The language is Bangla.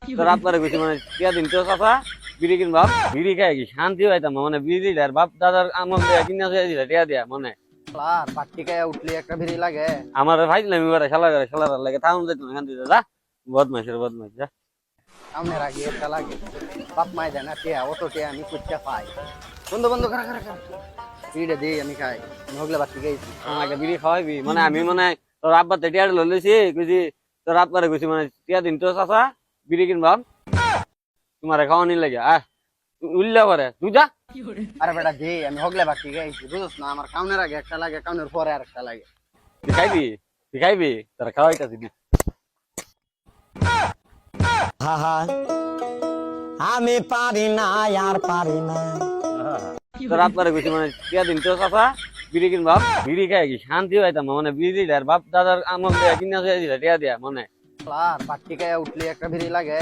তোর আপনারে কইছি মানে টিয়া দিন তো চাচা বিড়ি কিনবা বিড়ি খাই কি শান্তি পাইতাম মানে বিড়ি আর বাপ দাদার আমল দেয়া কিনা দিলা টিয়া দিয়া মানে আর বাট্টি খাইয়া উঠলে একটা ভিড়ি লাগে। আমার ভাইলাম এবারে খেলার লাগে থাকুন যাইতো না শান্তি যা বদমাইশ যা সামনের আগে একটা লাগে বাপ মাই দেয় না টিয়া অত টিয়া আমি কুচ্চা পাই। বন্ধু বন্ধু খারা খারা খারা বিড়িটা দিই আমি খাই নগলে বাট্টি খাইছি। আমাকে বিড়ি খাওয়াইবি মানে আমি মানে তোর আব্বা তো টিয়া লইছি কইছি তোর আব্বারে কইছি মানে টিয়া দিন তো চাচা বিড়ি কিনবা তোমারে খাওয়ানি লাগে উল্লা করে তুই যা আরে বেটা দে আমি হগলে বাট্টি খাইছি বুঝছ না আমার কাউনের আগে একটা লাগে কাউনের পরে আর একটা লাগে। তুই খাইবি তোরা খাওয়াইতাছি দি আমি পারি না আর পারি না। তোর আব্বারে কইছি মানে টিয়া দিন তো চাচা বিড়ি কিনবা বিড়ি খাই কি শান্তি পাইতাম মানে বিড়ি আর বাপ দাদার আমল দেয়া কিনা দিলা টিয়া দিয়া মানে আর বাট্টি খাইয়া উঠলে একটা ভিড়ি লাগে।